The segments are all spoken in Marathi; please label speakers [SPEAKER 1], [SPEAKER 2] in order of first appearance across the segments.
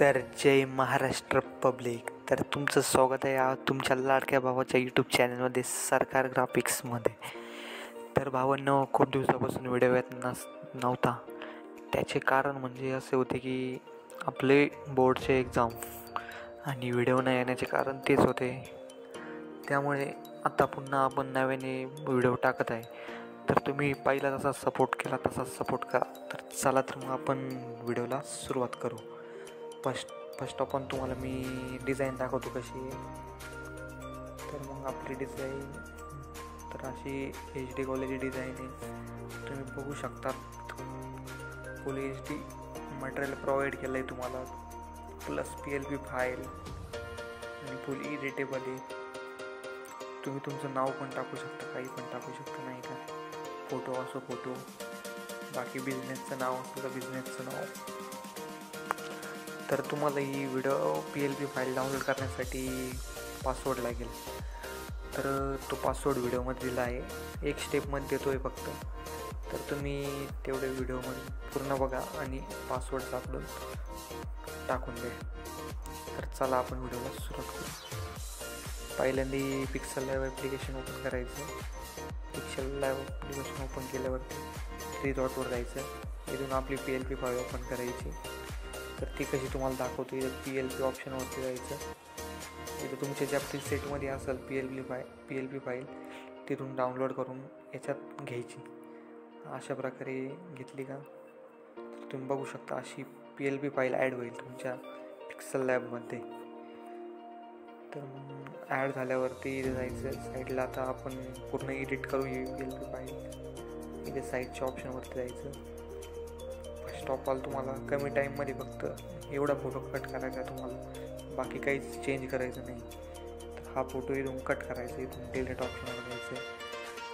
[SPEAKER 1] तर जय महाराष्ट्र पब्लिक. तर तुमचं स्वागत आहे आज तुमच्या लाडक्या भावाच्या यूट्यूब चॅनलमध्ये सरकार ग्राफिक्समध्ये. तर भावांनो, खूप दिवसापासून व्हिडिओ येत नव्हता. त्याचे कारण म्हणजे असे होते की आपले बोर्डचे एक्झाम आणि व्हिडिओ न येण्याचे कारण तेच होते. त्यामुळे आता पुन्हा आपण नव्याने व्हिडिओ टाकत आहे. तर तुम्ही पहिला तसा सपोर्ट केला तसाच सपोर्ट करा. तर चला तर मग आपण व्हिडिओला सुरुवात करू. फर्स्ट ऑफ ऑल तुम्हाला मी डिझाईन दाखवतो कशी आहे. तर मग आपली डिझाईन तर अशी HD क्वालिटी डिझाईन आहे. तुम्ही बघू शकता. फुल HD मटेरियल प्रोव्हाइड केलं आहे तुम्हाला, प्लस PLP फाईल आणि फुल एडिटेबल आहे. तुम्ही तुमचं नाव पण टाकू शकता, काही पण टाकू शकता, नाही का. फोटो असो फोटो, बाकी बिझनेसचं नाव तुझं बिझनेसचं नाव. तर तुम्हाला ही व्हिडिओ PLP फाईल डाउनलोड करण्यासाठी पासवर्ड लागेल. तर तो पासवर्ड व्हिडिओमध्ये दिला आहे, एक स्टेपमध्ये देतो आहे फक्त. तर तुम्ही तेवढे व्हिडिओमध्ये पूर्ण बघा आणि पासवर्ड सापडून टाकून द्या. तर चला आपण व्हिडिओला सुरुवात करू. पहिल्यांदा पिक्सल लाईव्ह ॲप्लिकेशन ओपन करायचं. पिक्सल लाईव्ह ॲप्लिकेशन ओपन केल्यावरती 3 डॉटवर जायचं. इथून आपली PLP फाईल ओपन करायची. तर ती कशी तुम्हाला दाखवतो. इथं PLP ऑप्शनवरती जायचं. इथं तुमच्या ज्या प्रीसेटमध्ये असेल PLP फाईल तिथून डाउनलोड करून याच्यात घ्यायची. अशा प्रकारे घेतली का तर तुम्ही बघू शकता अशी PLP फाईल ॲड होईल तुमच्या पिक्सल लॅबमध्ये. तर ॲड झाल्यावरती इथे जायचं साईडला. आता आपण पूर्ण एडिट करू ही PLP फाईल. इथे साईडच्या ऑप्शनवरती जायचं. फर्स्ट ऑफ ऑल तुम्हाला कमी टाईममध्ये फक्त एवढा फोटो कट करायचा आहे तुम्हाला, बाकी काहीच चेंज करायचं नाही. तर हा फोटो इथून कट करायचा. इथून डिलीट ऑप्शनवर जायचं,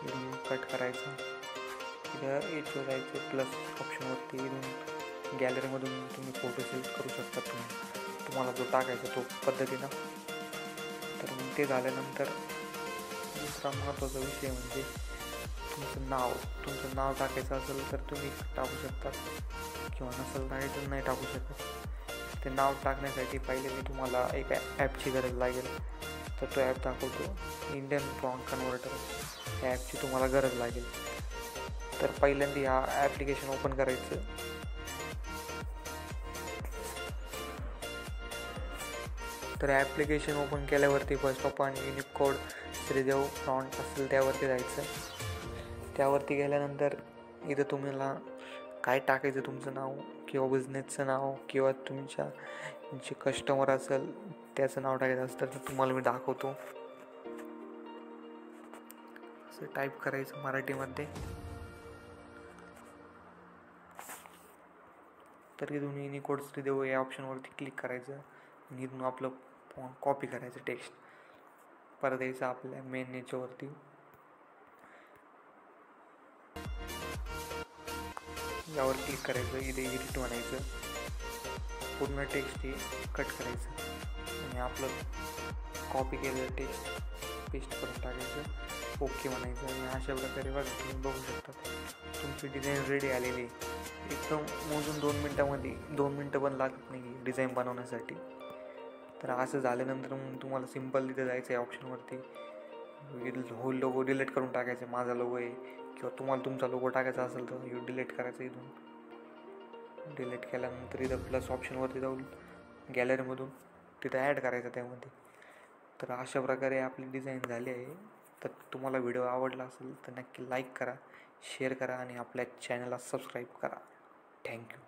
[SPEAKER 1] इथून कट करायचा. इथं याच्यावर जायचं प्लस ऑप्शनवरती. इथून गॅलरीमधून तुम्ही फोटो सिलेक्ट करू शकता तुम्हाला जो टाकायचा तो पद्धतीनं. तर मग ते झाल्यानंतर दुसरा महत्त्वाचा विषय म्हणजे तुमचं नाव टाकायचं असेल तर तुम्ही टाकू शकता, किंवा नसेल टाकायचं नाही टाकू शकत. ते नाव टाकण्यासाठी पहिले मी तुम्हाला एक ॲपची गरज लागेल. तर तो ॲप दाखवतो, इंडियन फॉन्ट कन्व्हर्टर. त्या ॲपची तुम्हाला गरज लागेल. तर पहिल्यांदा हा ॲप्लिकेशन ओपन करायचं. तर ॲप्लिकेशन ओपन केल्यावरती first of all Unicode Shreedev font असेल त्यावरती जायचं. त्यावरती गेल्यानंतर इथं तुम्हाला काय टाकायचं, तुमचं नाव किंवा बिझनेसचं नाव किंवा तुमच्या जे कस्टमर असेल त्याचं नाव टाकायचं असतं. तर तुम्हाला मी दाखवतो. असं टाईप करायचं मराठीमध्ये. तर इथून युनिकोड श्रीदेव या ऑप्शनवरती क्लिक करायचं आणि इथून आपलं कॉपी करायचं टेक्स्ट. परत यायचं आपल्या मेन याच्यावरती. यावर क्लिक करायचं. इथे एडिट म्हणायचं. पूर्ण टेक्स्ट हे कट करायचं आणि आपलं कॉपी केलेलं टेक्स्ट पेस्ट करून टाकायचं. ओके म्हणायचं. आणि अशा प्रकारे बघा तुम्ही बघू शकता तुमची डिझाईन रेडी आलेली आहे. एकदम मोजून 2 मिनटामध्ये, 2 मिनटं पण लागत नाही डिझाईन बनवण्यासाठी. तर असं झाल्यानंतर मग तुम्हाला सिम्पल इथे जायचं आहे ऑप्शनवरती. होल लोगो डिलीट करून टाकायचं. माझा लोगो आहे किंवा तुम्हाला तुमचा लोगो टाकायचा असेल तर डिलीट करायचं. इथून डिलीट केल्यानंतर इथं प्लस ऑप्शनवरती जाऊन गॅलरीमधून तिथं ॲड करायचं त्यामध्ये. तर अशा प्रकारे आपली डिझाईन झाली आहे. तर तुम्हाला व्हिडिओ आवडला असेल तर नक्की लाईक करा, शेअर करा आणि आपल्या चॅनलला सबस्क्राईब करा. थँक्यू.